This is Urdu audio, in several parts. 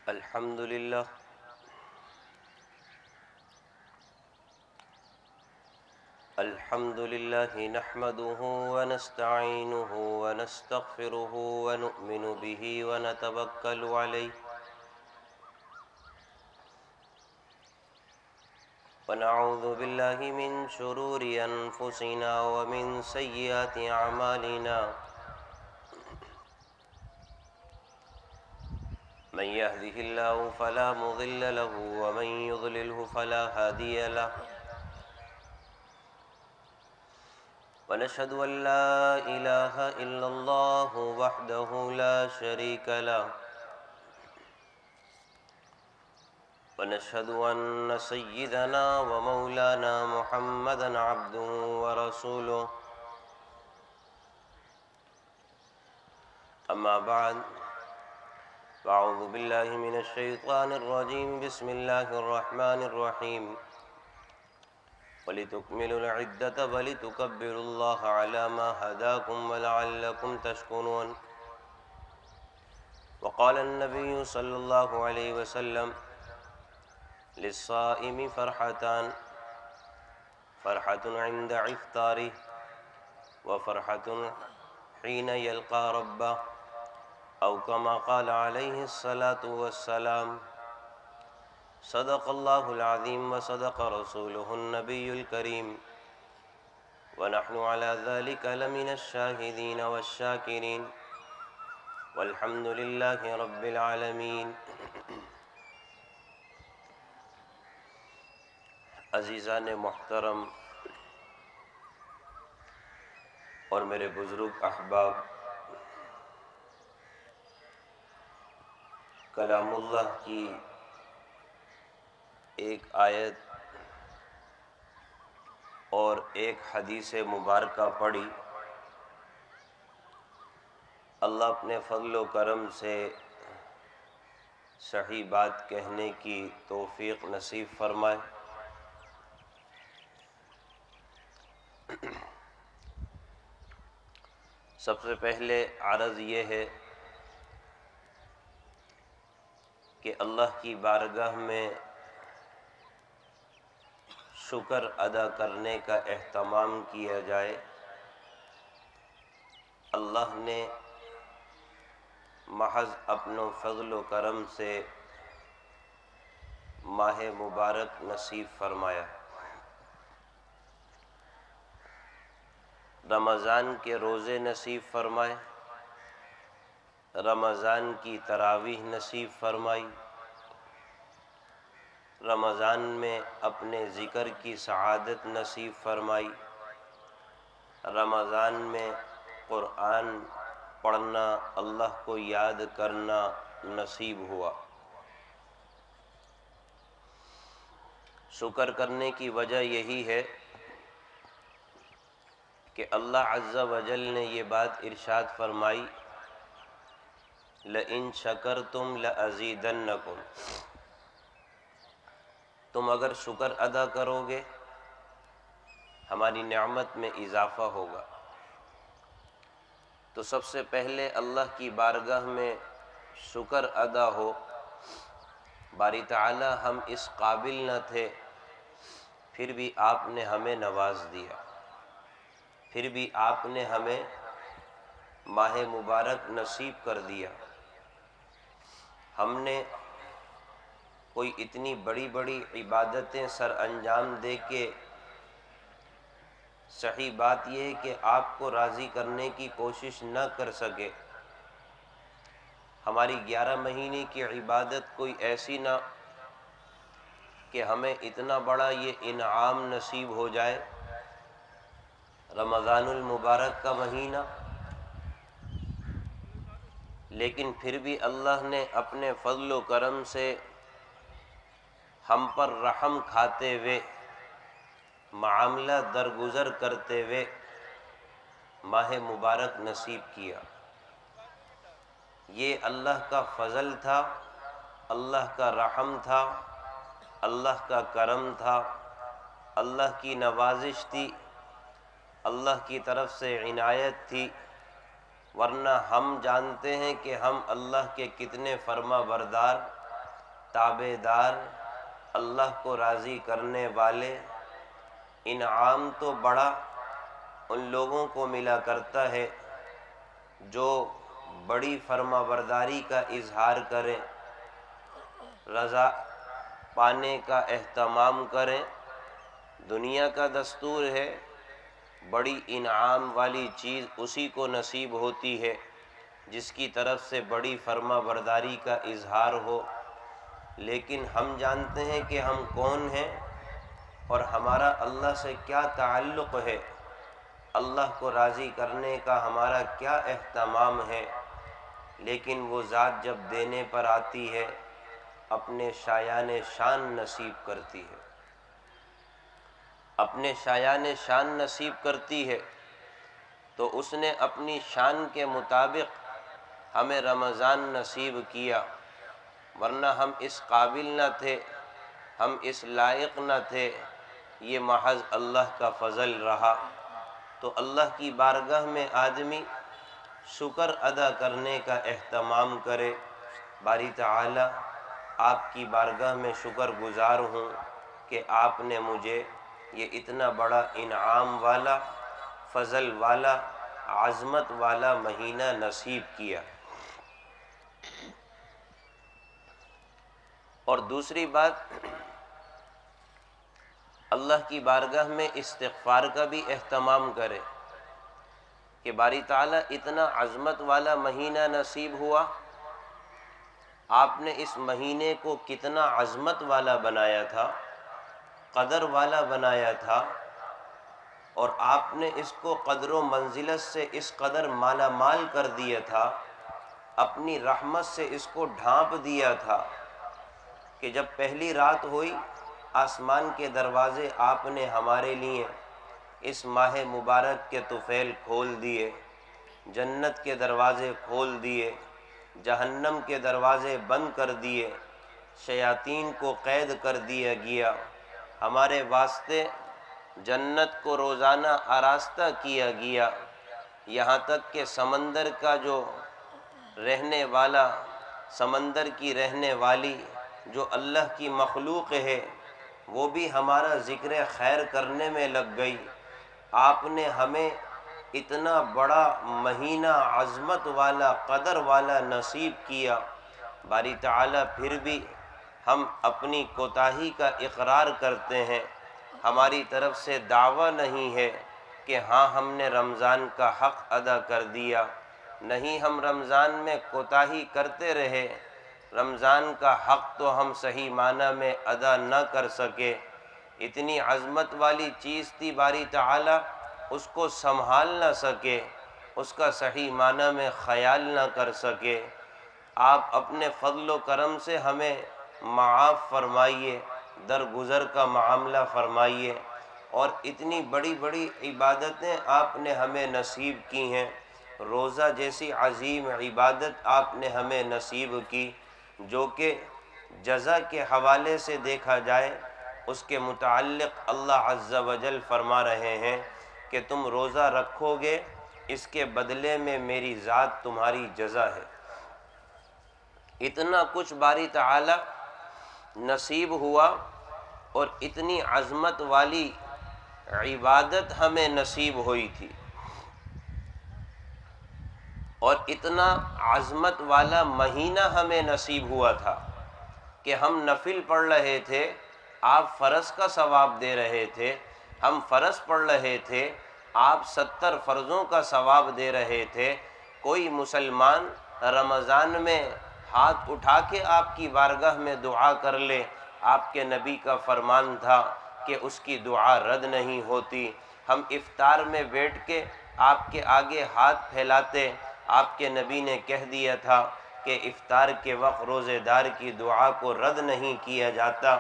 الحمد لله نحمده ونستعينه ونستغفره ونؤمن به ونتوكل عليه ونعوذ بالله من شرور أنفسنا ومن سيئات أعمالنا من يهده الله فلا مضل له ومن يضلله فلا هادي له ونشهد أن لا إله إلا الله وحده لا شريك له ونشهد أن سيدنا ومولانا محمدا عبده ورسوله أما بعد فأعوذ بالله من الشيطان الرجيم بسم الله الرحمن الرحيم ولتكملوا العدة ولتكبروا الله على ما هداكم ولعلكم تشكرون وقال النبي صلى الله عليه وسلم للصائم فرحتان فرحة عند إفطاره وفرحة حين يلقى ربه أو كما قال عليه الصلاة والسلام صدق الله العظيم وصدق رسوله النبي الكريم ونحن على ذلك لمن الشاهدين والشاكرين والحمد لله رب العالمين. عزیزان محترم اور میرے بزرگ احباب، کلام اللہ کی ایک آیت اور ایک حدیث مبارکہ پڑھی. اللہ اپنے فضل و کرم سے صحیح بات کہنے کی توفیق نصیب فرمائے. سب سے پہلے عرض یہ ہے کہ اللہ کی بارگاہ میں شکر ادا کرنے کا اہتمام کیا جائے. اللہ نے محض اپنے فضل و کرم سے ماہ مبارک نصیب فرمایا. رمضان کے روزے نصیب فرمائے، رمضان کی تراویح نصیب فرمائی، رمضان میں اپنے ذکر کی سعادت نصیب فرمائی، رمضان میں قرآن پڑھنا، اللہ کو یاد کرنا نصیب ہوا. شکر کرنے کی وجہ یہی ہے کہ اللہ عز و جل نے یہ بات ارشاد فرمائی لَإِن شَكَرْتُمْ لَأَزِيدَنَّكُمْ، تم اگر شکر ادا کرو گے ہماری نعمت میں اضافہ ہوگا. تو سب سے پہلے اللہ کی بارگاہ میں شکر ادا ہو. باری تعالی ہم اس قابل نہ تھے، پھر بھی آپ نے ہمیں نواز دیا، پھر بھی آپ نے ہمیں ماہ مبارک نصیب کر دیا. ہم نے کوئی اتنی بڑی بڑی عبادتیں سر انجام دے کے، صحیح بات یہ ہے کہ آپ کو راضی کرنے کی کوشش نہ کر سکے. ہماری 11 مہینے کی عبادت کوئی ایسی نہ کہ ہمیں اتنا بڑا یہ انعام نصیب ہو جائے. رمضان المبارک کا مہینہ، لیکن پھر بھی اللہ نے اپنے فضل و کرم سے ہم پر رحم کھاتے ہوئے، معاملہ درگزر کرتے ہوئے ماہ مبارک نصیب کیا. یہ اللہ کا فضل تھا، اللہ کا رحم تھا، اللہ کا کرم تھا، اللہ کی نوازش تھی، اللہ کی طرف سے عنایت تھی. ورنہ ہم جانتے ہیں کہ ہم اللہ کے کتنے فرما بردار تابعدار، اللہ کو راضی کرنے والے، انعام تو بڑا ان لوگوں کو ملا کرتا ہے جو بڑی فرما برداری کا اظہار کریں، رضا پانے کا اہتمام کریں۔ دنیا کا دستور ہے بڑی انعام والی چیز اسی کو نصیب ہوتی ہے جس کی طرف سے بڑی فرما برداری کا اظہار ہو، لیکن ہم جانتے ہیں کہ ہم کون ہیں اور ہمارا اللہ سے کیا تعلق ہے، اللہ کو راضی کرنے کا ہمارا کیا اہتمام ہے، لیکن وہ ذات جب دینے پر آتی ہے اپنے شایان شان نصیب کرتی ہے، اپنے شایان شان نصیب کرتی ہے۔ تو اس نے اپنی شان کے مطابق ہمیں رمضان نصیب کیا، ورنہ ہم اس قابل نہ تھے، ہم اس لائق نہ تھے، یہ محض اللہ کا فضل رہا۔ تو اللہ کی بارگاہ میں آدمی شکر ادا کرنے کا اہتمام کرے، باری تعالی آپ کی بارگاہ میں شکر گزار ہوں کہ آپ نے مجھے یہ اتنا بڑا انعام والا، فضل والا، عظمت والا مہینہ نصیب کیا۔ اور دوسری بات، اللہ کی بارگاہ میں استغفار کا بھی اہتمام کرے کہ باری تعالیٰ اتنا عظمت والا مہینہ نصیب ہوا، آپ نے اس مہینے کو کتنا عظمت والا بنایا تھا، قدر والا بنایا تھا، اور آپ نے اس کو قدر و منزلت سے اس قدر مالا مال کر دیا تھا، اپنی رحمت سے اس کو ڈھانپ دیا تھا کہ جب پہلی رات ہوئی آسمان کے دروازے آپ نے ہمارے لیے اس ماہ مبارک کے طفیل کھول دیے، جنت کے دروازے کھول دیے، جہنم کے دروازے بند کر دیے، شیاطین کو قید کر دیا گیا، ہمارے واسطے جنت کو روزانہ آراستہ کیا گیا، یہاں تک کہ سمندر کا جو رہنے والا، سمندر کی رہنے والی جو اللہ کی مخلوق ہے وہ بھی ہمارا ذکر خیر کرنے میں لگ گئی۔ آپ نے ہمیں اتنا بڑا مہینہ عظمت والا، قدر والا نصیب کیا، باری تعالیٰ پھر بھی ہم اپنی کوتاہی کا اقرار کرتے ہیں، ہماری طرف سے دعویٰ نہیں ہے کہ ہاں ہم نے رمضان کا حق ادا کر دیا، نہیں، ہم رمضان میں کوتاہی کرتے رہے، رمضان کا حق تو ہم صحیح معنی میں ادا نہ کر سکے، اتنی عظمت والی چیز تھی باری تعالیٰ اس کو سنبھال نہ سکے، اس کا صحیح معنی میں خیال نہ کر سکے۔ آپ اپنے فضل و کرم سے ہمیں معاف فرمائیے، درگزر کا معاملہ فرمائیے، اور اتنی بڑی بڑی عبادتیں آپ نے ہمیں نصیب کی ہیں، روزہ جیسی عظیم عبادت آپ نے ہمیں نصیب کی، جو کہ جزا کے حوالے سے دیکھا جائے اس کے متعلق اللہ عز و جل فرما رہے ہیں کہ تم روزہ رکھو گے، اس کے بدلے میں میری ذات تمہاری جزا ہے۔ اتنا کچھ باری تعالی نصیب ہوا اور اتنی عظمت والی عبادت ہمیں نصیب ہوئی تھی، اور اتنا عظمت والا مہینہ ہمیں نصیب ہوا تھا کہ ہم نفل پڑھ رہے تھے، آپ فرض کا ثواب دے رہے تھے، ہم فرض پڑھ رہے تھے، آپ 70 فرضوں کا ثواب دے رہے تھے۔ کوئی مسلمان رمضان میں ہاتھ اٹھا کے آپ کی بارگاہ میں دعا کر لے، آپ کے نبی کا فرمان تھا کہ اس کی دعا رد نہیں ہوتی۔ ہم افطار میں بیٹھ کے آپ کے آگے ہاتھ پھیلاتے، آپ کے نبی نے کہہ دیا تھا کہ افطار کے وقت روزے دار کی دعا کو رد نہیں کیا جاتا۔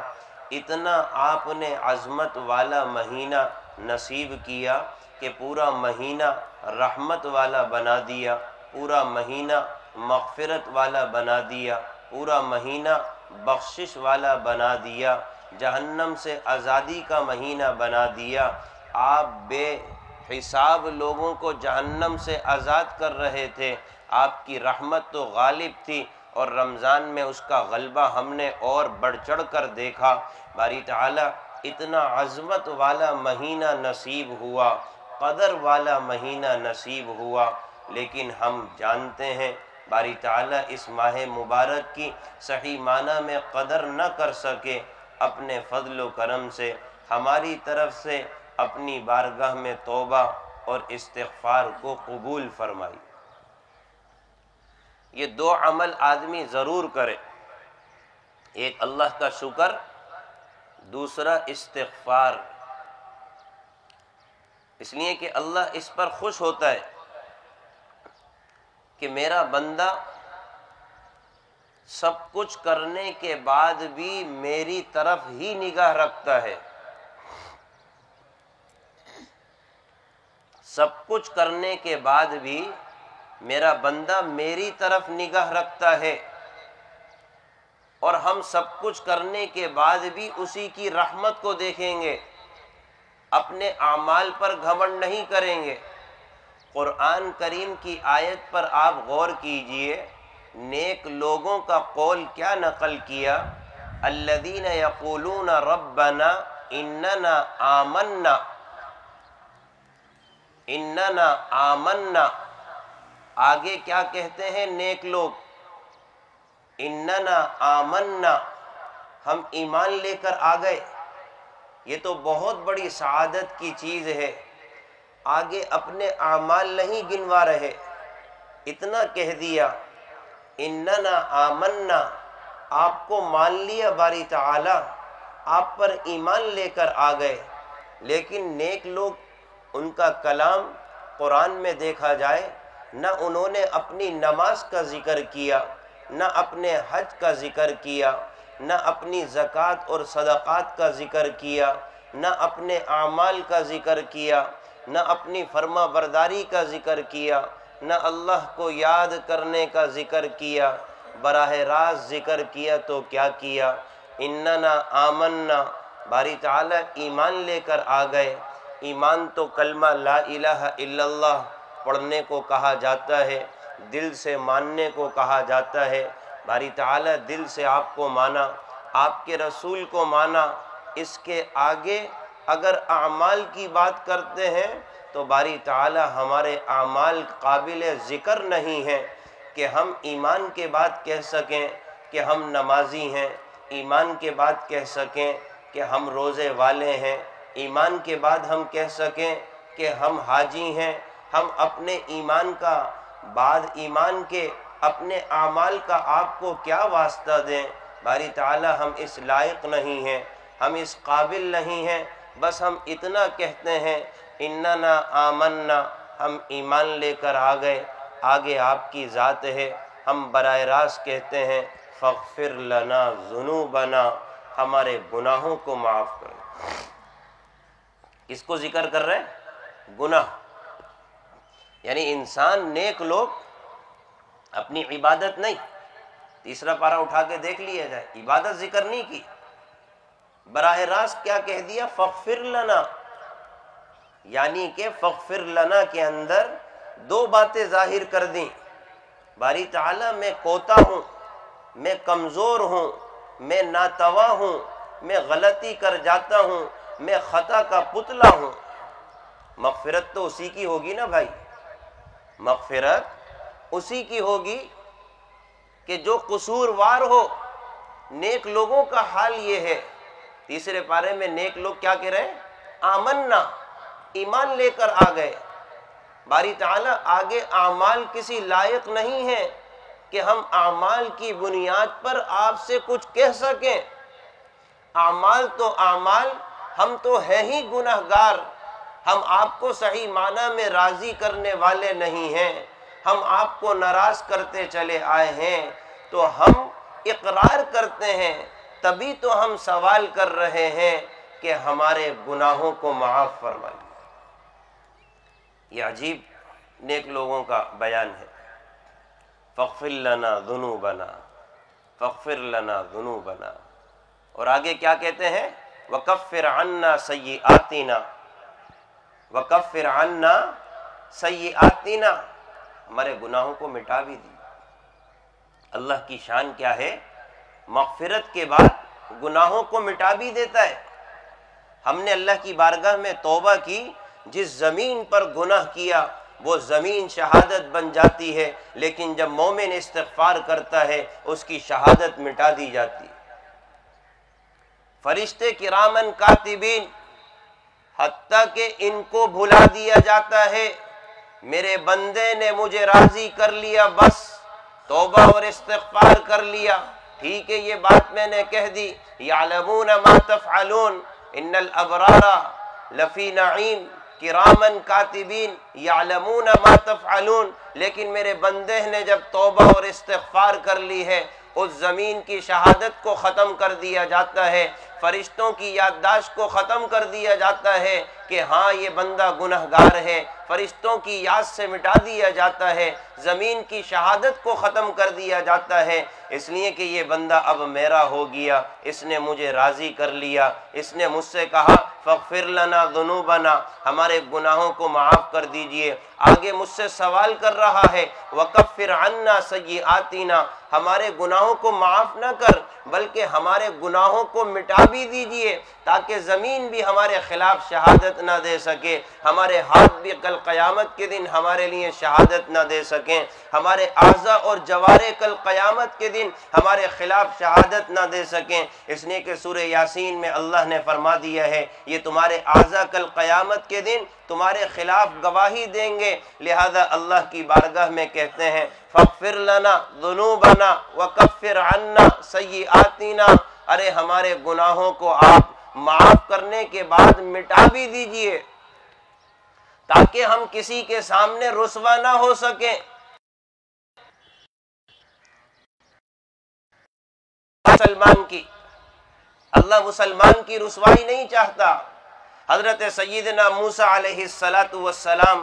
اتنا آپ نے عظمت والا مہینہ نصیب کیا کہ پورا مہینہ رحمت والا بنا دیا، پورا مہینہ مغفرت والا بنا دیا، پورا مہینہ بخشش والا بنا دیا، جہنم سے آزادی کا مہینہ بنا دیا۔ آپ بے حساب لوگوں کو جہنم سے آزاد کر رہے تھے، آپ کی رحمت تو غالب تھی اور رمضان میں اس کا غلبہ ہم نے اور بڑھ چڑھ کر دیکھا۔ باری تعالیٰ اتنا عظمت والا مہینہ نصیب ہوا، قدر والا مہینہ نصیب ہوا، لیکن ہم جانتے ہیں باری تعالیٰ اس ماہ مبارک کی صحیح معنی میں قدر نہ کر سکے۔ اپنے فضل و کرم سے ہماری طرف سے اپنی بارگاہ میں توبہ اور استغفار کو قبول فرمائی۔ یہ دو عمل آدمی ضرور کرے، ایک اللہ کا شکر، دوسرا استغفار، اس لیے کہ اللہ اس پر خوش ہوتا ہے کہ میرا بندہ سب کچھ کرنے کے بعد بھی میری طرف ہی نگاہ رکھتا ہے، سب کچھ کرنے کے بعد بھی میرا بندہ میری طرف نگاہ رکھتا ہے، اور ہم سب کچھ کرنے کے بعد بھی اسی کی رحمت کو دیکھیں گے، اپنے اعمال پر گھمنڈ نہیں کریں گے۔ قرآن کریم کی آیت پر آپ غور کیجئے، نیک لوگوں کا قول کیا نقل کیا؟ الذین یقولون ربنا اننا آمنا، اننا آمنا، آگے کیا کہتے ہیں نیک لوگ؟ اننا آمنا، ہم ایمان لے کر آ گئے۔ یہ تو بہت بڑی سعادت کی چیز ہے، آگے اپنے اعمال نہیں گنوا رہے، اتنا کہہ دیا اننا آمنا، آپ کو مان لیا باری تعالی، آپ پر ایمان لے کر آ گئے۔ لیکن نیک لوگ، ان کا کلام قرآن میں دیکھا جائے، نہ انہوں نے اپنی نماز کا ذکر کیا، نہ اپنے حج کا ذکر کیا، نہ اپنی زکوٰۃ اور صدقات کا ذکر کیا، نہ اپنے اعمال کا ذکر کیا، نہ اپنی فرما برداری کا ذکر کیا، نہ اللہ کو یاد کرنے کا ذکر کیا۔ براہ راست ذکر کیا تو کیا کیا؟ اننا آمنا، باری تعالیٰ ایمان لے کر آ گئے۔ ایمان تو کلمہ لا الہ الا اللہ پڑھنے کو کہا جاتا ہے، دل سے ماننے کو کہا جاتا ہے۔ باری تعالیٰ دل سے آپ کو مانا، آپ کے رسول کو مانا، اس کے آگے اگر اعمال کی بات کرتے ہیں تو باری تعالیٰ ہمارے اعمال قابل ذکر نہیں ہیں کہ ہم ایمان کے بعد کہہ سکیں کہ ہم نمازی ہیں، ایمان کے بعد کہہ سکیں کہ ہم روزے والے ہیں، ایمان کے بعد ہم کہہ سکیں کہ ہم حاجی ہیں۔ ہم اپنے ایمان کا بعد ایمان کے اپنے اعمال کا آپ کو کیا واسطہ دیں؟ باری تعالیٰ ہم اس لائق نہیں ہیں، ہم اس قابل نہیں ہیں، بس ہم اتنا کہتے ہیں اننا آمنا، ہم ایمان لے کر آ گئے، آگے آپ کی ذات ہے۔ ہم براہ راست کہتے ہیں فاغفر لنا ذنوبنا، ہمارے گناہوں کو معاف کریں۔ کس کو ذکر کر رہے ہیں؟ گناہ، یعنی انسان، نیک لوگ اپنی عبادت نہیں، تیسرا پارہ اٹھا کے دیکھ لیا جائے، عبادت ذکر نہیں کی، براہ راست کیا کہہ دیا؟ فاغفر لنا، یعنی کہ فاغفر لنا کے اندر دو باتیں ظاہر کر دیں۔ باری تعالیٰ میں کوتا ہوں، میں کمزور ہوں، میں ناتواں ہوں، میں غلطی کر جاتا ہوں، میں خطا کا پتلا ہوں۔ مغفرت تو اسی کی ہوگی نا بھائی، مغفرت اسی کی ہوگی کہ جو قصوروار ہو۔ نیک لوگوں کا حال یہ ہے، تیسرے پارے میں نیک لوگ کیا کہہ رہے ہیں؟ آمنا، ایمان لے کر آ گئے۔ باری تعالیٰ آگے اعمال کسی لائق نہیں ہے کہ ہم اعمال کی بنیاد پر آپ سے کچھ کہہ سکیں۔ اعمال تو اعمال، ہم تو ہیں ہی گناہگار، ہم آپ کو صحیح معنی میں راضی کرنے والے نہیں ہیں، ہم آپ کو ناراض کرتے چلے آئے ہیں، تو ہم اقرار کرتے ہیں، تبھی تو ہم سوال کر رہے ہیں کہ ہمارے گناہوں کو معاف فرمائیے۔ یہ عجیب نیک لوگوں کا بیان ہے، فاغفر لنا ذنوبنا، فاغفر لنا ذنوبنا، اور آگے کیا کہتے ہیں؟ وکفر عنا سیئاتنا، وکفر عنا سیئاتنا، ہمارے گناہوں کو مٹا بھی دی۔ اللہ کی شان کیا ہے؟ مغفرت کے بعد گناہوں کو مٹا بھی دیتا ہے۔ ہم نے اللہ کی بارگاہ میں توبہ کی، جس زمین پر گناہ کیا وہ زمین شہادت بن جاتی ہے، لیکن جب مومن استغفار کرتا ہے اس کی شہادت مٹا دی جاتی ہے۔ فرشتے کرامن کاتبین، حتیٰ کہ ان کو بھلا دیا جاتا ہے، میرے بندے نے مجھے راضی کر لیا، بس توبہ اور استغفار کر لیا، ٹھیک ہے یہ بات میں نے کہہ دی، یعلمون ما تفعلون ان الابرار لفی نعیم کرامن کاتبین یعلمون ما تفعلون، لیکن میرے بندے نے جب توبہ اور استغفار کر لی ہے اس زمین کی شہادت کو ختم کر دیا جاتا ہے، فرشتوں کی یادداشت کو ختم کر دیا جاتا ہے کہ ہاں یہ بندہ گنہگار ہے، فرشتوں کی یاد سے مٹا دیا جاتا ہے، زمین کی شہادت کو ختم کر دیا جاتا ہے، اس لیے کہ یہ بندہ اب میرا ہو گیا، اس نے مجھے راضی کر لیا، اس نے مجھ سے کہا فاغفر لنا ذنوبنا، ہمارے گناہوں کو معاف کر دیجئے۔ آگے مجھ سے سوال کر رہا ہے وکفر عنا سیئاتنا، ہمارے گناہوں کو معاف نہ کر بلکہ ہمارے گناہوں کو مٹا بھی دیجئے، تاکہ زمین بھی ہمارے خلاف شہادت نہ دے سکے، ہمارے ہاتھ بھی کل قیامت کے دن ہمارے لیے شہادت نہ دے سکیں، ہمارے اعضاء اور جوارح کل قیامت کے دن ہمارے خلاف شہادت نہ دے سکیں، اس لیے کہ سورہ یاسین میں اللہ نے فرما دیا ہے یہ تمہارے اعضاء کل قیامت کے دن تمہارے خلاف گواہی دیں گے، لہذا اللہ کی بارگاہ میں کہتے ہیں فاغفر لنا ذنوبنا وکفر عنا سیئاتنا، ارے ہمارے گناہوں کو آپ معاف کرنے کے بعد مٹا بھی دیجئے تاکہ ہم کسی کے سامنے رسوا نہ ہو سکیں۔ اللہ مسلمان کی رسوائی نہیں چاہتا۔ حضرت سیدنا موسیٰ علیہ السلام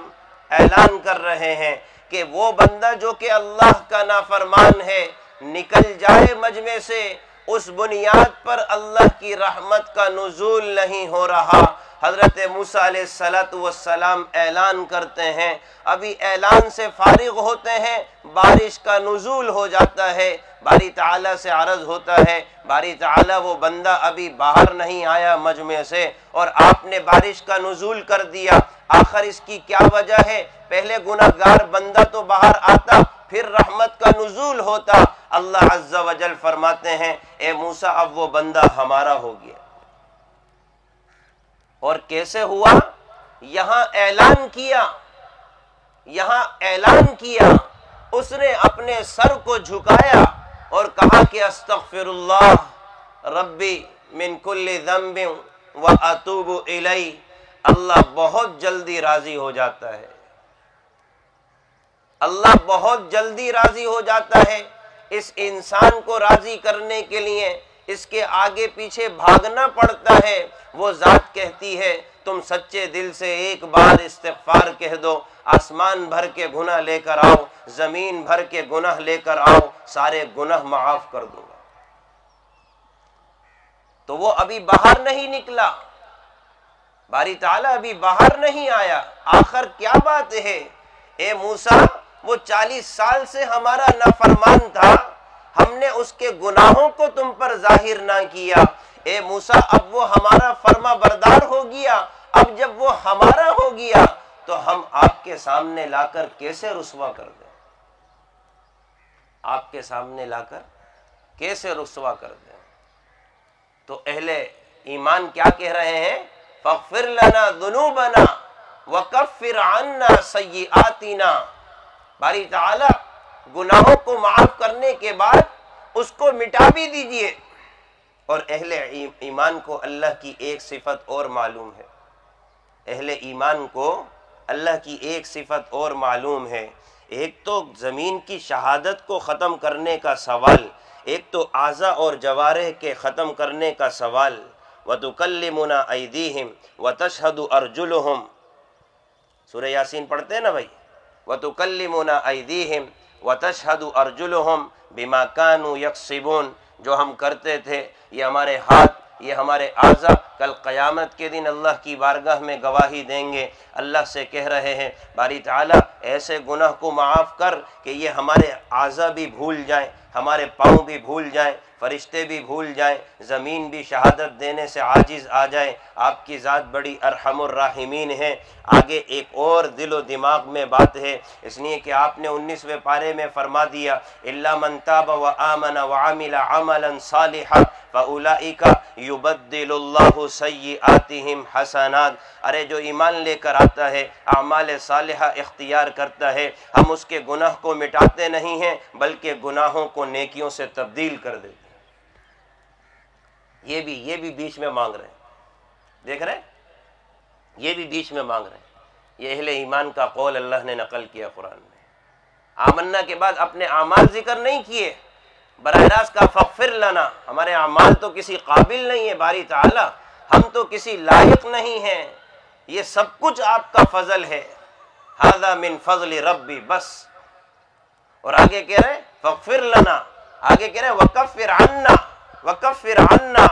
اعلان کر رہے ہیں کہ وہ بندہ جو کہ اللہ کا نافرمان ہے نکل جائے مجمع سے، اس بنیاد پر اللہ کی رحمت کا نزول نہیں ہو رہا۔ حضرت موسیٰ علیہ السلام اعلان کرتے ہیں، ابھی اعلان سے فارغ ہوتے ہیں بارش کا نزول ہو جاتا ہے، باری تعالیٰ سے عرض ہوتا ہے باری تعالیٰ وہ بندہ ابھی باہر نہیں آیا مجمع سے اور آپ نے بارش کا نزول کر دیا، آخر اس کی کیا وجہ ہے؟ پہلے گناہگار بندہ تو باہر آتا پھر رحمت کا نزول ہوتا۔ اللہ عز و جل فرماتے ہیں اے موسیٰ اب وہ بندہ ہمارا ہو گیا۔ اور کیسے ہوا؟ یہاں اعلان کیا، اس نے اپنے سر کو جھکایا اور کہا کہ استغفر اللہ ربی من کل ذنب واتوب الیہ، اللہ بہت جلدی راضی ہو جاتا ہے، اللہ بہت جلدی راضی ہو جاتا ہے۔ اس انسان کو راضی کرنے کے لیے اس کے آگے پیچھے بھاگنا پڑتا ہے، وہ ذات کہتی ہے تم سچے دل سے ایک بار استغفار کہہ دو، آسمان بھر کے گناہ لے کر آؤ، زمین بھر کے گناہ لے کر آؤ، سارے گناہ معاف کر دوں گا۔ تو وہ ابھی باہر نہیں نکلا، باری تعالیٰ ابھی باہر نہیں آیا، آخر کیا بات ہے؟ اے موسیٰ وہ 40 سال سے ہمارا نافرمان تھا، ہم نے اس کے گناہوں کو تم پر ظاہر نہ کیا، اے موسیٰ اب وہ ہمارا فرما بردار ہو گیا، اب جب وہ ہمارا ہو گیا تو ہم آپ کے سامنے لا کر کیسے رسوا کر دیں؟ آپ کے سامنے لا کر کیسے رسوا کر دیں؟ تو اہل ایمان کیا کہہ رہے ہیں؟ فاغفر لنا ذنوبنا وکفر عنا سیئاتنا، باری تعالی گناہوں کو معاف کرنے کے بعد اس کو مٹا بھی دیجئے۔ اور اہل ایمان کو اللہ کی ایک صفت اور معلوم ہے، اہل ایمان کو اللہ کی ایک صفت اور معلوم ہے، ایک تو زمین کی شہادت کو ختم کرنے کا سوال، ایک تو اعضاء اور جوارح کے ختم کرنے کا سوال، وَتُكَلِّمُنَا أَيْدِيهِمْ وَتَشْهَدُ أَرْجُلُهُمْ، سورہ یاسین پڑھتے ہیں نا بھائی، وَتُكَلِّمُنَا أَيْدِيهِمْ وَتَشْهَدُ أَرْجُلُهُمْ بِمَا كَانُوا يَكْسِبُونَ، جو ہم کرتے تھے یہ ہمارے ہاتھ، یہ ہمارے اعضاء کل قیامت کے دن اللہ کی بارگاہ میں گواہی دیں گے۔ اللہ سے کہہ رہے ہیں باری تعالیٰ ایسے گناہ کو معاف کر کہ یہ ہمارے اعضاء بھی بھول جائیں، ہمارے پاؤں بھی بھول جائیں، فرشتے بھی بھول جائیں، زمین بھی شہادت دینے سے عاجز آ جائے، آپ کی ذات بڑی ارحم الراحمین ہے۔ آگے ایک اور دل و دماغ میں بات ہے، اس لیے کہ آپ نے 19ویں پارے میں فرما دیا الا من تاب وآمن وعمل عملا صالحا فاولئک یبدل اللہ سیئاتہم حسنات۔ ارے جو ایمان لے کر آتا ہے، اعمال صالحہ اختیار کرتا ہے، ہم اس کے گناہ کو مٹاتے نہیں ہیں بلکہ گناہوں کو نیکیوں سے تبدیل کر دیتے ہیں۔ یہ بھی بیچ میں مانگ رہے ہیں، دیکھ رہے ہیں، یہ بھی بیچ میں مانگ رہے ہیں۔ یہ اہل ایمان کا قول اللہ نے نقل کیا قرآن میں۔ آمنا کے بعد اپنے اعمال ذکر نہیں کیے، براہ راست کا فغفر لنا۔ ہمارے اعمال تو کسی قابل نہیں ہے باری تعالی، ہم تو کسی لائق نہیں ہیں، یہ سب کچھ آپ کا فضل ہے، ھذا من فضل ربی، بس۔ اور آگے کہہ رہے ہیں فغفر لنا، آگے کہہ رہے ہیں وکفر عنا، وکفر عنا،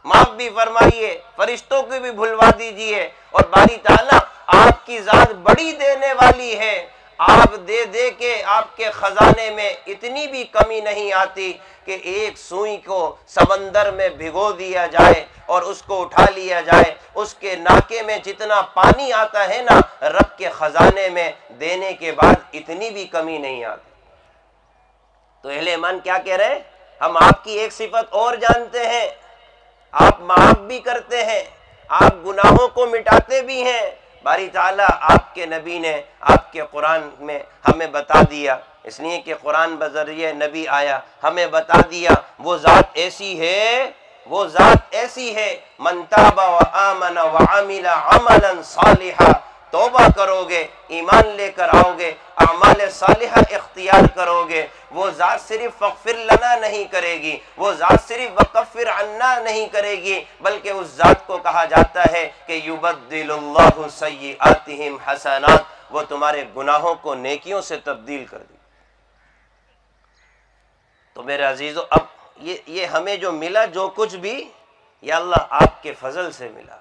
معاف بھی فرمائیے، فرشتوں کو بھی بھلوا دیجئے۔ اور باری تعالیٰ آپ کی ذات بڑی دینے والی ہے، آپ دے دے کے آپ کے خزانے میں اتنی بھی کمی نہیں آتی کہ ایک سوئی کو سمندر میں بھگو دیا جائے اور اس کو اٹھا لیا جائے، اس کے ناکے میں جتنا پانی آتا ہے نا، رب کے خزانے میں دینے کے بعد اتنی بھی کمی نہیں آتی۔ تو اہل ایمان کیا کہہ رہے ہیں؟ ہم آپ کی ایک صفت اور جانتے ہیں، آپ معاف بھی کرتے ہیں، آپ گناہوں کو مٹاتے بھی ہیں۔ باری تعالیٰ آپ کے نبی نے آپ کے قرآن میں ہمیں بتا دیا، اس لیے کہ قرآن بذریعہ نبی آیا، ہمیں بتا دیا وہ ذات ایسی ہے، وہ ذات ایسی ہے من تاب وآمن وعمل عملا صالحا، توبہ کرو گے، ایمان لے کر آؤ گے، اعمال صالحہ اختیار کرو گے، وہ ذات صرف فغفر لنا نہیں کرے گی، وہ ذات صرف وکفر عنا نہیں کرے گی، بلکہ اس ذات کو کہا جاتا ہے کہ یبدل اللہ سیئاتہم حسنات، وہ تمہارے گناہوں کو نیکیوں سے تبدیل کر دی۔ تو میرے عزیزو، اب یہ ہمیں جو ملا، جو کچھ بھی، یا اللہ آپ کے فضل سے ملا۔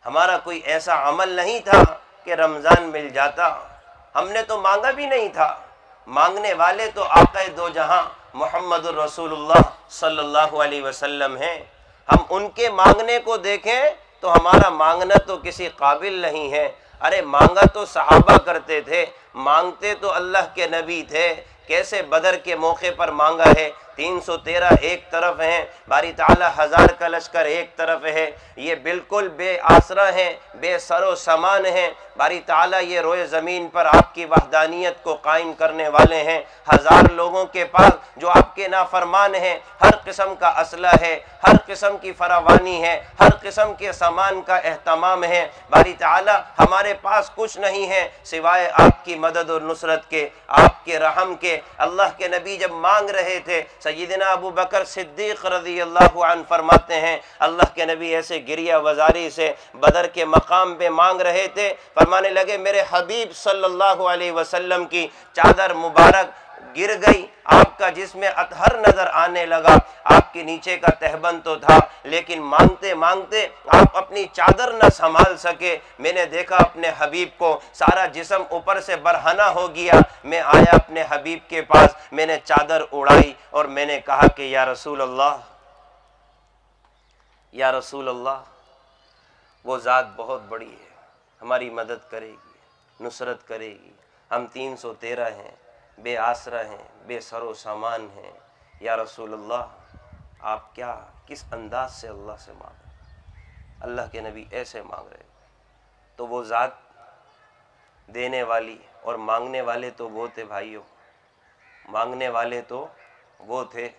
ہمارا کوئی ایسا عمل نہیں تھا کہ رمضان مل جاتا، ہم نے تو مانگا بھی نہیں تھا، مانگنے والے تو آقا دو جہاں محمد الرسول اللہ صلی اللہ علیہ وسلم ہیں۔ ہم ان کے مانگنے کو دیکھیں تو ہمارا مانگنا تو کسی قابل نہیں ہے۔ ارے مانگا تو صحابہ کرتے تھے، مانگتے تو اللہ کے نبی تھے۔ کیسے بدر کے موقع پر مانگا ہے، 313 ایک طرف ہیں، باری تعالیٰ 1000 کا لشکر ایک طرف ہے، یہ بالکل بے آسرا ہیں، بے سر و سامان ہیں۔ باری تعالیٰ یہ روئے زمین پر آپ کی وحدانیت کو قائم کرنے والے ہیں۔ 1000 لوگوں کے پاس جو آپ کے نافرمان ہیں، ہر قسم کا اسلحہ ہے، ہر قسم کی فراوانی ہے، ہر قسم کے سامان کا اہتمام ہے۔ باری تعالیٰ ہمارے پاس کچھ نہیں ہے سوائے آپ کی مدد اور نصرت کے، آپ کے رحم کے۔ اللہ کے نبی جب مانگ رہے تھے، سیدنا ابو بکر صدیق رضی اللہ عنہ فرماتے ہیں، اللہ کے نبی ایسے گریہ وزاری سے بدر کے مقام پہ مانگ رہے تھے، فرمانے لگے میرے حبیب صلی اللہ علیہ وسلم کی چادر مبارک گر گئی، آپ کا جسم اطہر نظر آنے لگا، آپ کے نیچے کا تہبند تو تھا، لیکن مانگتے مانگتے آپ اپنی چادر نہ سنبھال سکے۔ میں نے دیکھا اپنے حبیب کو، سارا جسم اوپر سے برہنہ ہو گیا۔ میں آیا اپنے حبیب کے پاس، میں نے چادر اڑائی اور میں نے کہا کہ یا رسول اللہ، یا رسول اللہ، وہ ذات بہت بڑی ہے، ہماری مدد کرے گی، نصرت کرے گی، ہم 313 ہیں، بے آسرا ہیں، بے سر و سامان ہیں، یا رسول اللہ آپ کیا کس انداز سے اللہ سے مانگ، اللہ کے نبی ایسے مانگ رہے۔ تو وہ ذات دینے والی اور مانگنے والے تو وہ تھے بھائیوں، مانگنے والے تو وہ تھے،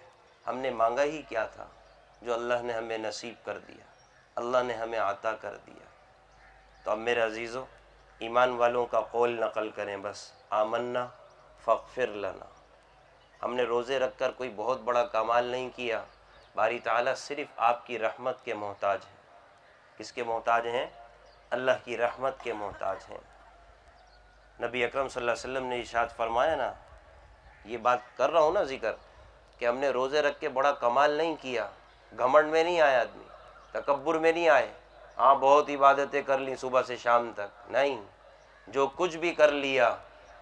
ہم نے مانگا ہی کیا تھا جو اللہ نے ہمیں نصیب کر دیا، اللہ نے ہمیں عطا کر دیا۔ تو اب میرے عزیزو، ایمان والوں کا قول نقل کریں، بس آمنا فاغفر لنا۔ ہم نے روزے رکھ کر کوئی بہت بڑا کمال نہیں کیا، باری تعالیٰ صرف آپ کی رحمت کے محتاج ہیں۔ کس کے محتاج ہیں؟ اللہ کی رحمت کے محتاج ہیں۔ نبی اکرم صلی اللہ علیہ وسلم نے ارشاد فرمایا نا، یہ بات کر رہا ہوں نا ذکر، کہ ہم نے روزے رکھ کے بڑا کمال نہیں کیا، گھمنڈ میں نہیں آئے آدمی، تکبر میں نہیں آئے، ہاں بہت عبادتیں کر لی صبح سے شام تک، نہیں، جو کچھ بھی کر لیا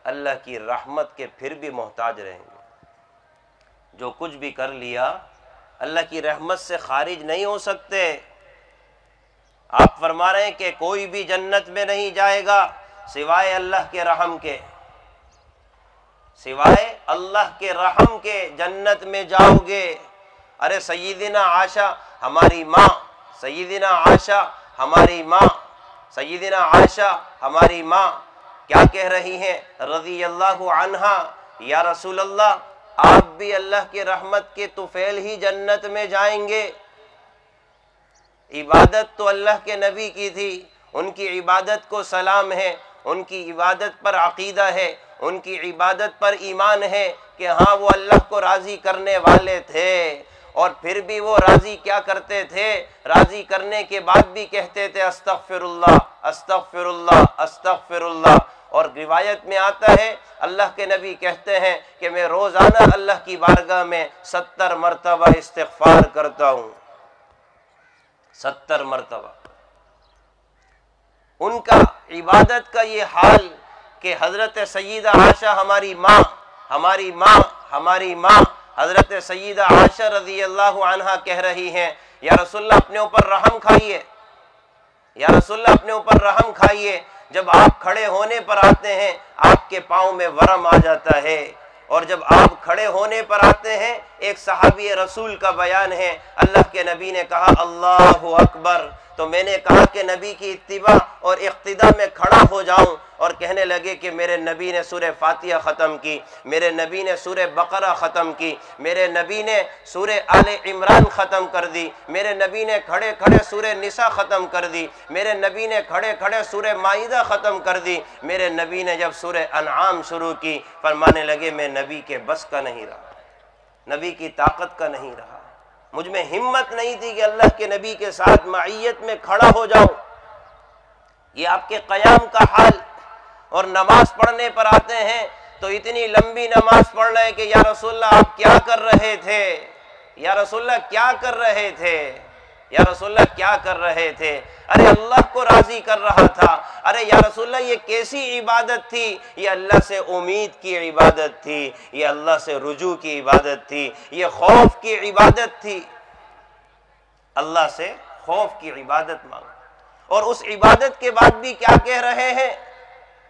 اللہ کی رحمت کے پھر بھی محتاج رہیں گے۔ جو کچھ بھی کر لیا اللہ کی رحمت سے خارج نہیں ہو سکتے۔ آپ فرما رہے ہیں کہ کوئی بھی جنت میں نہیں جائے گا سوائے اللہ کے رحم کے، سوائے اللہ کے رحم کے جنت میں جاؤ گے۔ ارے سیدنا عائشہ ہماری ماں، سیدنا عائشہ ہماری ماں، سیدنا عائشہ ہماری ماں کیا کہہ رہی ہیں رضی اللہ عنہا، یا رسول اللہ آپ بھی اللہ کی رحمت کے طفیل ہی جنت میں جائیں گے۔ عبادت تو اللہ کے نبی کی تھی، ان کی عبادت کو سلام ہے، ان کی عبادت پر عقیدہ ہے، ان کی عبادت پر ایمان ہے کہ ہاں وہ اللہ کو راضی کرنے والے تھے، اور پھر بھی وہ راضی کیا کرتے تھے؟ راضی کرنے کے بعد بھی کہتے تھے استغفر اللہ استغفر اللہ استغفر اللہ۔ اور روایت میں آتا ہے اللہ کے نبی کہتے ہیں کہ میں روزانہ اللہ کی بارگاہ میں 70 مرتبہ استغفار کرتا ہوں، 70 مرتبہ۔ ان کا عبادت کا یہ حال کہ حضرت سیدہ عائشہ ہماری ماں، ہماری ماں، ہماری ماں حضرت سیدہ عائشہ رضی اللہ عنہا کہہ رہی ہیں یا رسول اللہ اپنے اوپر رحم کھائیے، یا رسول اللہ اپنے اوپر رحم کھائیے۔ جب آپ کھڑے ہونے پر آتے ہیں آپ کے پاؤں میں ورم آ جاتا ہے، اور جب آپ کھڑے ہونے پر آتے ہیں، ایک صحابی رسول کا بیان ہے اللہ کے نبی نے کہا اللہ اکبر، تو میں نے کہا کہ نبی کی اتباع اور اقتداء میں کھڑا ہو جاؤں، اور کہنے لگے کہ میرے نبی نے سورہ فاتحہ ختم کی، میرے نبی نے سورہ بقرہ ختم کی، میرے نبی نے سورہ آل عمران ختم کر دی، میرے نبی نے کھڑے کھڑے سورہ نساء ختم کر دی، میرے نبی نے کھڑے کھڑے سورہ مائدہ ختم کر دی، میرے نبی نے جب سورہ انعام شروع کی فرمانے لگے میں نبی کے بس کا نہیں رہا، نبی کی طاقت کا نہیں رہا، مجھ میں ہمت نہیں تھی کہ اللہ کے نبی کے ساتھ معیت میں کھڑا ہو جاؤں۔ یہ آپ کے قیام کا حال، اور نماز پڑھنے پر آتے ہیں تو اتنی لمبی نماز پڑھ رہے ہیں کہ یا رسول اللہ آپ کیا کر رہے تھے، یا رسول اللہ کیا کر رہے تھے، یا رسول اللہ کیا کر رہے تھے؟ ارے اللہ کو راضی کر رہا تھا۔ ارے یا رسول اللہ یہ کیسی عبادت تھی؟ یہ اللہ سے امید کی عبادت تھی، یہ اللہ سے رجوع کی عبادت تھی، یہ خوف کی عبادت تھی، اللہ سے خوف کی عبادت مانگ۔ اور اس عبادت کے بعد بھی کیا کہہ رہے ہیں؟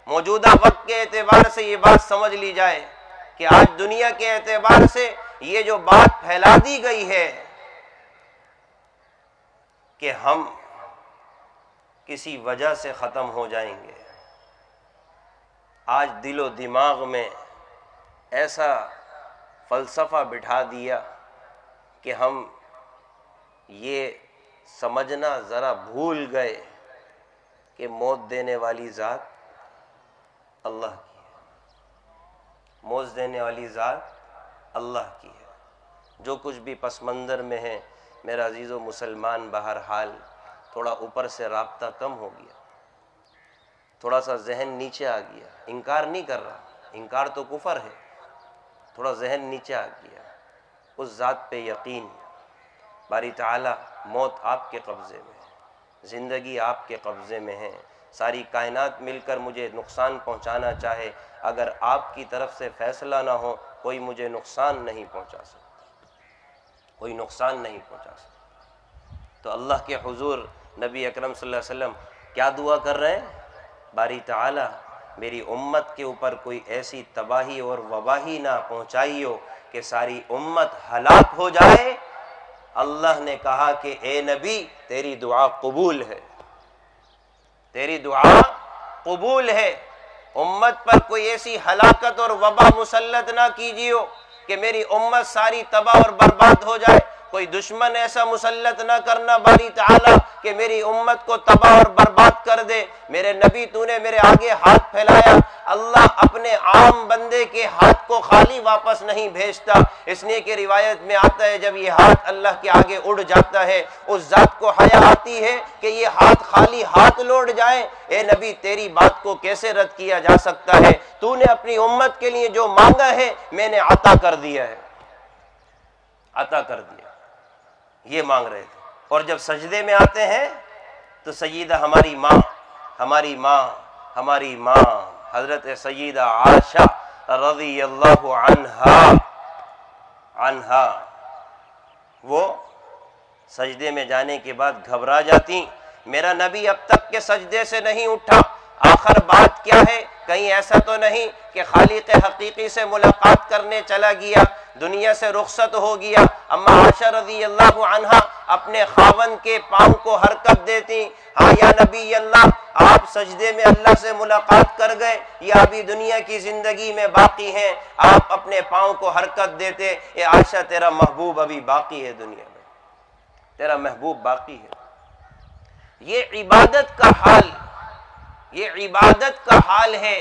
موجودہ وقت کے اعتبار سے یہ بات سمجھ لی جائے کہ آج دنیا کے اعتبار سے یہ جو بات پھیلا دی گئی ہے کہ ہم کسی وجہ سے ختم ہو جائیں گے، آج دل و دماغ میں ایسا فلسفہ بٹھا دیا کہ ہم یہ سمجھنا ذرا بھول گئے کہ موت دینے والی ذات اللہ کی ہے، موت دینے والی ذات اللہ کی ہے۔ جو کچھ بھی پس منظر میں ہے میرا عزیز و مسلمان، بہرحال تھوڑا اوپر سے رابطہ کم ہو گیا، تھوڑا سا ذہن نیچے آ گیا، انکار نہیں کر رہا، انکار تو کفر ہے، تھوڑا ذہن نیچے آ گیا۔ اس ذات پہ یقین، باری تعالی موت آپ کے قبضے میں ہے، زندگی آپ کے قبضے میں ہے، ساری کائنات مل کر مجھے نقصان پہنچانا چاہے، اگر آپ کی طرف سے فیصلہ نہ ہو کوئی مجھے نقصان نہیں پہنچا سکتا، کوئی نقصان نہیں پہنچا سکتا۔ تو اللہ کے حضور نبی اکرم صلی اللہ علیہ وسلم کیا دعا کر رہے ہیں؟ باری تعالی میری امت کے اوپر کوئی ایسی تباہی اور وباہی نہ پہنچائی ہو کہ ساری امت ہلاک ہو جائے۔ اللہ نے کہا کہ اے نبی تیری دعا قبول ہے، تیری دعا قبول ہے، امت پر کوئی ایسی ہلاکت اور وبا مسلط نہ کیجیے کہ میری امت ساری تباہ اور برباد ہو جائے، کوئی دشمن ایسا مسلط نہ کرنا باری تعالی کہ میری امت کو تباہ اور برباد کر دے۔ میرے نبی تو نے میرے آگے ہاتھ پھیلایا، اللہ اپنے عام بندے کے ہاتھ کو خالی واپس نہیں بھیجتا، اس لیے کہ روایت میں آتا ہے جب یہ ہاتھ اللہ کے آگے اڑ جاتا ہے اس ذات کو حیا آتی ہے کہ یہ ہاتھ خالی ہاتھ لوٹ جائے۔ اے نبی تیری بات کو کیسے رد کیا جا سکتا ہے؟ تو نے اپنی امت کے لیے جو مانگا ہے میں نے عطا کر دیا ہے، عطا کر دیا، یہ مانگ رہے تھے۔ اور جب سجدے میں آتے ہیں تو سیدہ ہماری ماں، ہماری ماں، ہماری ماں حضرت سیدہ عائشہ رضی اللہ عنہا عنہا، وہ سجدے میں جانے کے بعد گھبرا جاتی، میرا نبی اب تک کے سجدے سے نہیں اٹھا، آخر بات کیا ہے؟ کہیں ایسا تو نہیں کہ خالق حقیقی سے ملاقات کرنے چلا گیا، دنیا سے رخصت ہو گیا؟ اما عائشہ رضی اللہ عنہا اپنے خاوند کے پاؤں کو حرکت دیتی، ہاں یا نبی اللہ، آپ سجدے میں اللہ سے ملاقات کر گئے یا ابھی دنیا کی زندگی میں باقی ہیں؟ آپ اپنے پاؤں کو حرکت دیتے، اے عائشہ تیرا محبوب ابھی باقی ہے، دنیا میں تیرا محبوب باقی ہے۔ یہ عبادت کا حال، یہ عبادت کا حال ہے۔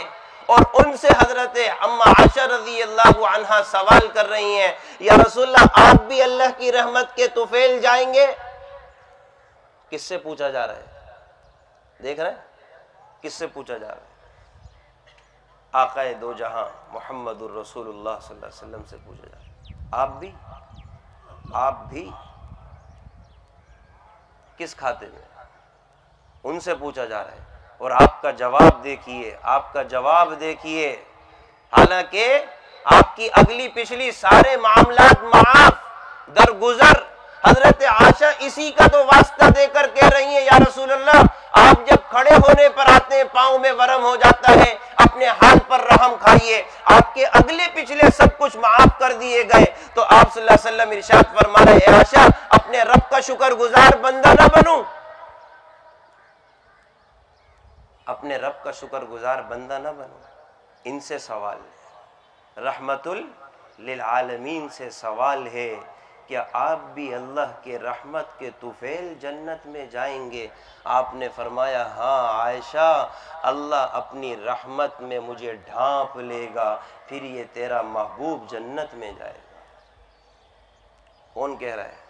اور ان سے حضرت اما عائشہ رضی اللہ عنہا سوال کر رہی ہیں، یا رسول اللہ آپ بھی اللہ کی رحمت کے طفیل جائیں گے؟ کس سے پوچھا جا رہا ہے؟ دیکھ رہے ہیں کس سے پوچھا جا رہا ہے؟ آقا دو جہاں محمد الرسول اللہ صلی اللہ علیہ وسلم سے پوچھا جا رہا ہے، آپ بھی کس کھاتے میں؟ ان سے پوچھا جا رہا ہے، اور آپ کا جواب دیکھیے، آپ کا جواب دیکھیے، حالانکہ آپ کی اگلی پچھلی سارے معاملات معاف درگزر، حضرت عائشہ اسی کا تو واسطہ دے کر کہہ رہی ہیں، یا رسول اللہ آپ جب کھڑے ہونے پر آتے ہیں پاؤں میں ورم ہو جاتا ہے، اپنے حال پر رحم کھائیے، آپ کے اگلے پچھلے سب کچھ معاف کر دیے گئے۔ تو آپ صلی اللہ علیہ وسلم ارشاد فرما رہے، اے عائشہ اپنے رب کا شکر گزار بندہ نہ بنوں، اپنے رب کا شکر گزار بندہ نہ بنو۔ ان سے سوال ہے، رحمت للعالمین سے سوال ہے، کیا آپ بھی اللہ کے رحمت کے طفیل جنت میں جائیں گے؟ آپ نے فرمایا، ہاں عائشہ، اللہ اپنی رحمت میں مجھے ڈھانپ لے گا، پھر یہ تیرا محبوب جنت میں جائے گا۔ کون کہہ رہا ہے؟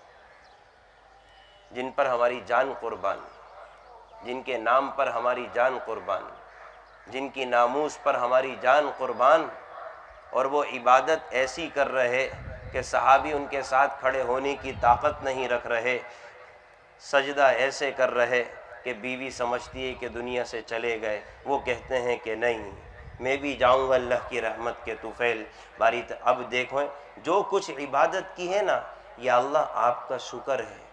جن پر ہماری جان قربان، جن کے نام پر ہماری جان قربان، جن کی ناموس پر ہماری جان قربان، اور وہ عبادت ایسی کر رہے کہ صحابی ان کے ساتھ کھڑے ہونے کی طاقت نہیں رکھ رہے، سجدہ ایسے کر رہے کہ بیوی سمجھتی ہے کہ دنیا سے چلے گئے، وہ کہتے ہیں کہ نہیں میں بھی جاؤں گا اللہ کی رحمت کے طفیل۔ باری اب دیکھو جو کچھ عبادت کی ہے نا، یا اللہ آپ کا شکر ہے،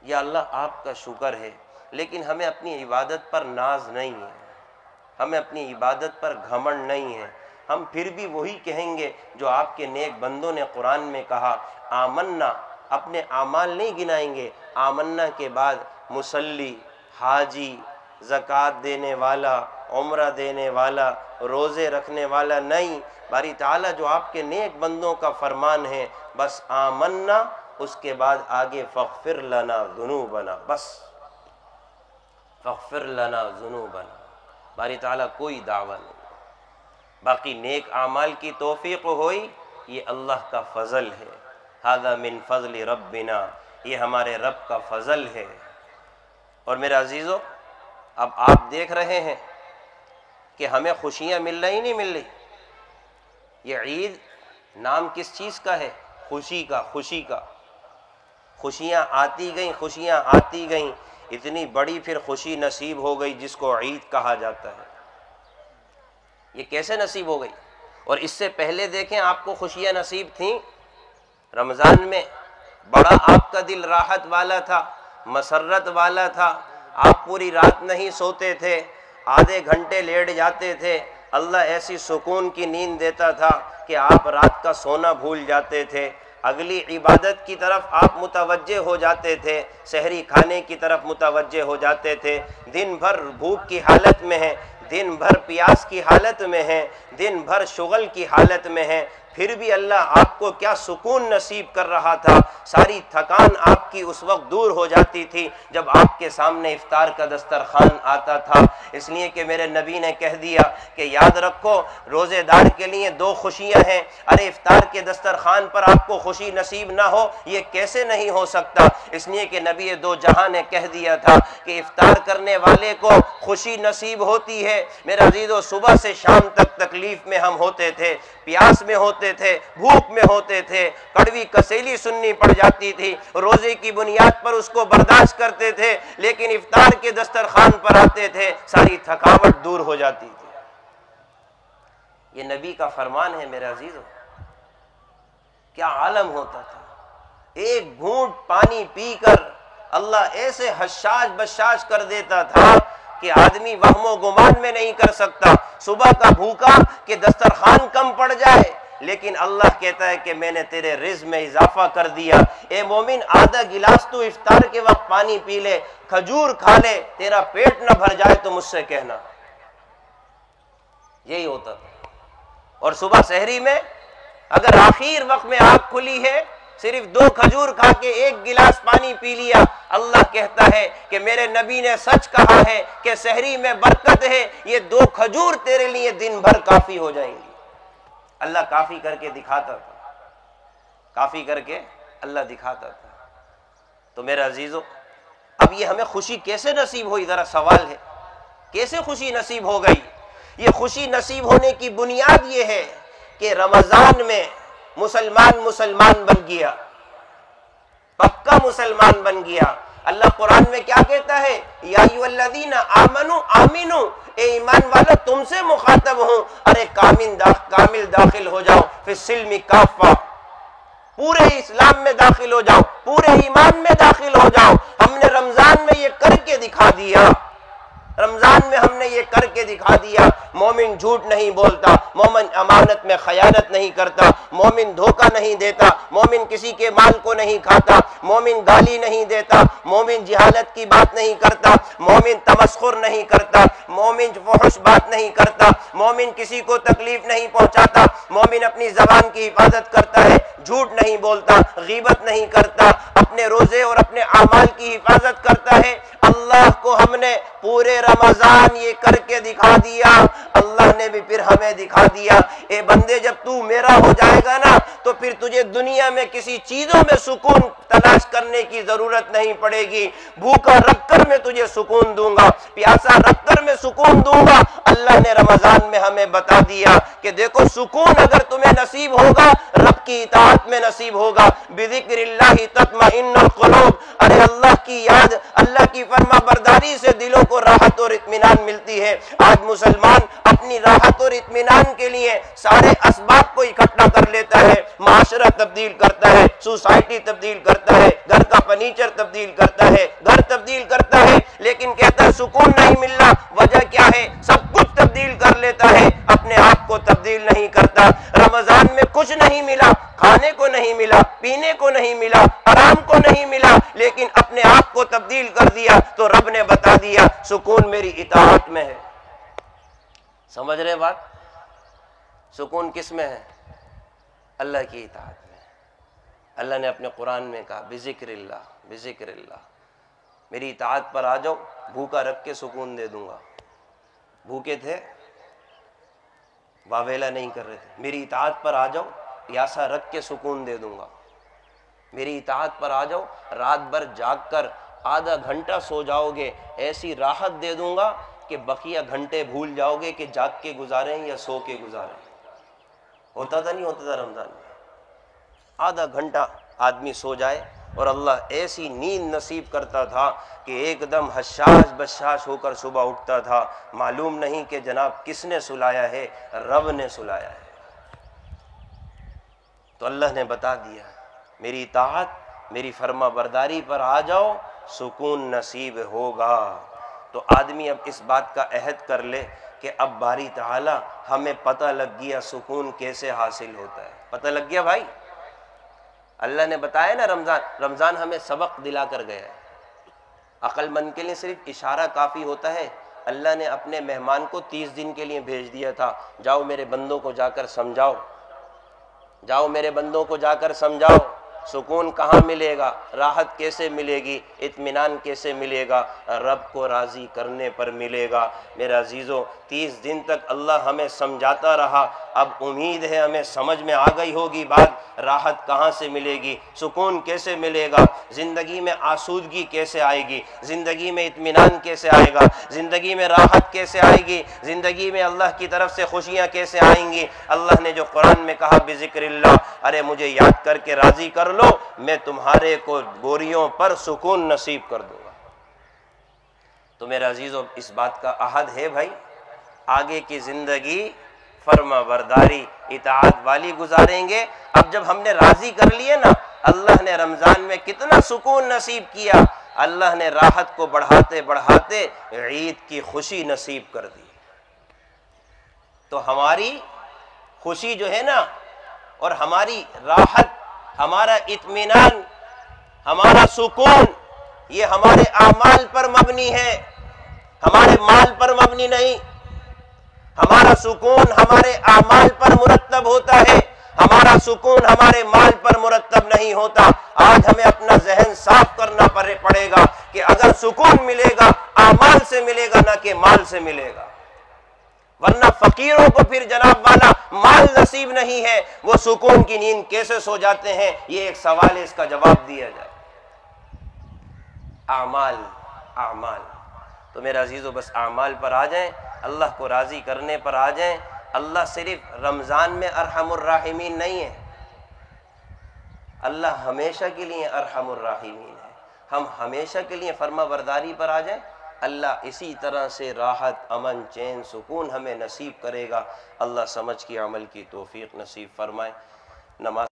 یا اللہ آپ کا شکر ہے، لیکن ہمیں اپنی عبادت پر ناز نہیں ہے، ہمیں اپنی عبادت پر گھمنڈ نہیں ہے۔ ہم پھر بھی وہی کہیں گے جو آپ کے نیک بندوں نے قرآن میں کہا، آمنا، اپنے اعمال نہیں گنائیں گے، آمنا کے بعد مصلی، حاجی، زکوٰۃ دینے والا، عمرہ دینے والا، روزے رکھنے والا نہیں، باری تعالیٰ جو آپ کے نیک بندوں کا فرمان ہے، بس آمنا، اس کے بعد آگے فاغفر لنا ذنوبنا، بس فاغفر لنا ذنوبنا، باری تعالیٰ کوئی دعویٰ نہیں۔ باقی نیک اعمال کی توفیق ہوئی، یہ اللہ کا فضل ہے، ھذا من فضل ربنا، یہ ہمارے رب کا فضل ہے۔ اور میرے عزیزو، اب آپ دیکھ رہے ہیں کہ ہمیں خوشیاں مل رہی نہیں مل رہی؟ یہ عید نام کس چیز کا ہے؟ خوشی کا، خوشی کا۔ خوشیاں آتی گئیں، خوشیاں آتی گئیں، اتنی بڑی پھر خوشی نصیب ہو گئی جس کو عید کہا جاتا ہے۔ یہ کیسے نصیب ہو گئی؟ اور اس سے پہلے دیکھیں آپ کو خوشیاں نصیب تھیں رمضان میں، بڑا آپ کا دل راحت والا تھا، مسرت والا تھا، آپ پوری رات نہیں سوتے تھے، آدھے گھنٹے لیٹ جاتے تھے، اللہ ایسی سکون کی نیند دیتا تھا کہ آپ رات کا سونا بھول جاتے تھے، اگلی عبادت کی طرف آپ متوجہ ہو جاتے تھے، سحری کھانے کی طرف متوجہ ہو جاتے تھے، دن بھر بھوک کی حالت میں ہیں، دن بھر پیاس کی حالت میں ہیں، دن بھر شغل کی حالت میں ہیں، پھر بھی اللہ آپ کو کیا سکون نصیب کر رہا تھا، ساری تھکان آپ کی اس وقت دور ہو جاتی تھی جب آپ کے سامنے افطار کا دسترخوان آتا تھا۔ اس لیے کہ میرے نبی نے کہہ دیا کہ یاد رکھو روزے دار کے لیے دو خوشیاں ہیں، ارے افطار کے دسترخوان پر آپ کو خوشی نصیب نہ ہو یہ کیسے نہیں ہو سکتا؟ اس لیے کہ نبی دو جہاں نے کہہ دیا تھا کہ افطار کرنے والے کو خوشی نصیب ہوتی ہے۔ میرے عزیزو، صبح سے شام تک تکلیف میں ہم ہوتے تھے، پیاس میں ہوتے تھے، بھوک میں ہوتے تھے، کڑوی کسیلی سننی پڑ جاتی تھی، روزے کی بنیاد پر اس کو برداشت کرتے تھے، لیکن افطار کے دسترخوان پر آتے تھے ساری تھکاوٹ دور ہو جاتی تھی۔ یہ نبی کا فرمان ہے میرے عزیزو۔ کیا عالم ہوتا تھا. ایک گھونٹ پانی پی کر اللہ ایسے حشاش بشاش کر دیتا تھا کہ آدمی وہم و گمان میں نہیں کر سکتا. صبح کا بھوکا کہ دسترخوان کم پڑ جائے، لیکن اللہ کہتا ہے کہ میں نے تیرے رزق میں اضافہ کر دیا. اے مومن، آدھا گلاس تو افطار کے وقت پانی پی لے، کھجور کھا لے، تیرا پیٹ نہ بھر جائے تو مجھ سے کہنا. یہی ہوتا تھا. اور صبح سحری میں اگر آخر وقت میں آنکھ کھلی ہے، صرف 2 کھجور کھا کے 1 گلاس پانی پی لیا، اللہ کہتا ہے کہ میرے نبی نے سچ کہا ہے کہ سحری میں برکت ہے، یہ 2 کھجور تیرے لیے دن بھر کافی ہو جائیں گی. اللہ کافی کر کے دکھاتا تھا، کافی کر کے اللہ دکھاتا تھا. تو میرے عزیزو، اب یہ ہمیں خوشی کیسے نصیب ہوئی؟ ذرا سوال ہے، کیسے خوشی نصیب ہو گئی؟ یہ خوشی نصیب ہونے کی بنیاد یہ ہے کہ رمضان میں مسلمان بن گیا، پکا مسلمان بن گیا. اللہ قرآن میں کیا کہتا ہے؟ یا ایھا الذین آمنوا آمنوا، اے ایمان والو تم سے مخاطب ہوں، ارے کامل داخل ہو جاؤ فی السلم کافہ، پورے اسلام میں داخل ہو جاؤ، پورے ایمان میں داخل ہو جاؤ. ہم نے رمضان میں یہ کر کے دکھا دیا، رمضان میں ہم نے یہ کر کے دکھا دیا. مومن جھوٹ نہیں بولتا، مومن امانت میں خیانت نہیں کرتا، مومن دھوکہ نہیں دیتا، مومن کسی کے مال کو نہیں کھاتا، مومن گالی نہیں دیتا، مومن جہالت کی بات نہیں کرتا، مومن تمسخر نہیں کرتا، مومن فحش بات نہیں کرتا، مومن کسی کو تکلیف نہیں پہنچاتا، مومن اپنی زبان کی حفاظت کرتا ہے، جھوٹ نہیں بولتا، غیبت نہیں کرتا، اپنے روزے اور اپنے اعمال کی حفاظت کرتا ہے. اللہ کو ہم نے پورے رمضان یہ کر کے دکھا دیا. اللہ نے بھی پھر ہمیں دکھا دیا، اے بندے جب تو میرا ہو جائے گا نا تو پھر تجھے دنیا میں کسی چیزوں میں سکون تلاش کرنے کی ضرورت نہیں پڑے گی. بھوکا رکھ کر میں تجھے سکون دوں گا، پیاسا رکھ کر میں سکون دوں گا. اللہ نے رمضان میں ہمیں بتا دیا کہ دیکھو سکون اگر تمہیں نصیب ہوگا رب کی اطاعت میں نصیب ہوگا. بذکر اللہ تطمئن القلوب، ارے اللہ کی یاد، اللہ کی فرما برداری سے دلوں کو راحت اور اطمینان ملتی ہے. آج مسلمان اپنی راحت اور اطمینان کے لیے سارے اسباب کو اکٹھا کر لیتا ہے، معاشرہ تبدیل کرتا ہے، سوسائٹی تبدیل کرتا ہے، گھر کا فرنیچر تبدیل کرتا ہے، گھر تبدیل کرتا ہے، لیکن کہتا ہے سکون نہیں مل رہا. وجہ کیا ہے؟ سب کچھ تبدیل کر لیتا ہے، اپنے آپ کو تبدیل نہیں کرتا. رمضان میں کچھ نہیں ملا، کھانے کو نہیں ملا، پینے کو نہیں ملا، آرام کو نہیں ملا، لیکن اپنے آپ کو تبدیل کر دیا تو رب نے بتا دیا سکون میری اطاعت میں ہے. سمجھ رہے بات؟ سکون کس میں ہے؟ اللہ کی اطاعت میں. اللہ نے اپنے قرآن میں کہا بذکر اللہ، بذکر اللہ، میری اطاعت پر آ جاؤ، بھوکا رکھ کے سکون دے دوں گا. بھوکے تھے، واویلا نہیں کر رہے تھے، میری اطاعت پر آ جاؤ، پیاسا رکھ کے سکون دے دوں گا. میری اطاعت پر آ جاؤ، رات بھر جاگ کر آدھا گھنٹہ سو جاؤ گے، ایسی راحت دے دوں گا کہ بقیہ گھنٹے بھول جاؤ گے کہ جاگ کے گزارے یا سو کے گزارے. ہوتا تھا نہیں ہوتا تھا رمضان میں؟ آدھا گھنٹہ آدمی سو جائے اور اللہ ایسی نیند نصیب کرتا تھا کہ ایک دم حشاش بشاش ہو کر صبح اٹھتا تھا. معلوم نہیں کہ جناب کس نے سلایا ہے، رب نے سلایا ہے. تو اللہ نے بتا دیا میری اطاعت، میری فرما برداری پر آ جاؤ، سکون نصیب ہوگا. تو آدمی اب اس بات کا عہد کر لے کہ اب باری تعالی ہمیں پتہ لگ گیا سکون کیسے حاصل ہوتا ہے. پتہ لگ گیا بھائی، اللہ نے بتایا نا رمضان ہمیں سبق دلا کر گیا ہے. عقل مند کے لیے صرف اشارہ کافی ہوتا ہے. اللہ نے اپنے مہمان کو 30 دن کے لیے بھیج دیا تھا، جاؤ میرے بندوں کو جا کر سمجھاؤ، جاؤ میرے بندوں کو جا کر سمجھاؤ سکون کہاں ملے گا، راحت کیسے ملے گی، اطمینان کیسے ملے گا، رب کو راضی کرنے پر ملے گا. میرے عزیزو 30 دن تک اللہ ہمیں سمجھاتا رہا. اب امید ہے ہمیں سمجھ میں آ گئی ہوگی بات، راحت کہاں سے ملے گی، سکون کیسے ملے گا، زندگی میں آسودگی کیسے آئے گی، زندگی میں اطمینان کیسے آئے گا، زندگی میں راحت کیسے آئے گی، زندگی میں اللہ کی طرف سے خوشیاں کیسے آئیں گی. اللہ نے جو قرآن میں کہا بذکر اللہ، ارے مجھے یاد کر کے راضی کر لو، میں تمہارے کو گوریوں پر سکون نصیب کر دوں گا. تو میرے عزیزو اس بات کا عہد ہے بھائی، آگے کی زندگی فرما برداری اطاعت والی گزاریں گے۔ اب جب ہم نے راضی کر لیے نا، اللہ نے رمضان میں کتنا سکون نصیب کیا، اللہ نے راحت کو بڑھاتے بڑھاتے عید کی خوشی نصیب کر دی۔ تو ہماری خوشی جو ہے نا، اور ہماری راحت، ہمارا اطمینان، ہمارا سکون، یہ ہمارے اعمال پر مبنی ہے، ہمارے مال پر مبنی نہیں۔ ہمارا سکون ہمارے اعمال پر مرتب ہوتا ہے، ہمارا سکون ہمارے مال پر مرتب نہیں ہوتا۔ آج ہمیں اپنا ذہن صاف کرنا پڑے گا کہ اگر سکون ملے گا اعمال سے ملے گا، نہ کہ مال سے ملے گا، ورنہ فقیروں کو پھر جناب والا مال نصیب نہیں ہے، وہ سکون کی نیند کیسے سو جاتے ہیں؟ یہ ایک سوال ہے، اس کا جواب دیا جائے۔ اعمال اعمال تو میرے عزیزو بس اعمال پر آ جائیں، اللہ کو راضی کرنے پر آ جائیں۔ اللہ صرف رمضان میں ارحم الراحمین نہیں ہے، اللہ ہمیشہ کے لیے ارحم الراحمین ہے۔ ہم ہمیشہ کے لیے فرما برداری پر آ جائیں، اللہ اسی طرح سے راحت، امن، چین، سکون ہمیں نصیب کرے گا۔ اللہ سمجھ کی عمل کی توفیق نصیب فرمائے۔ نماز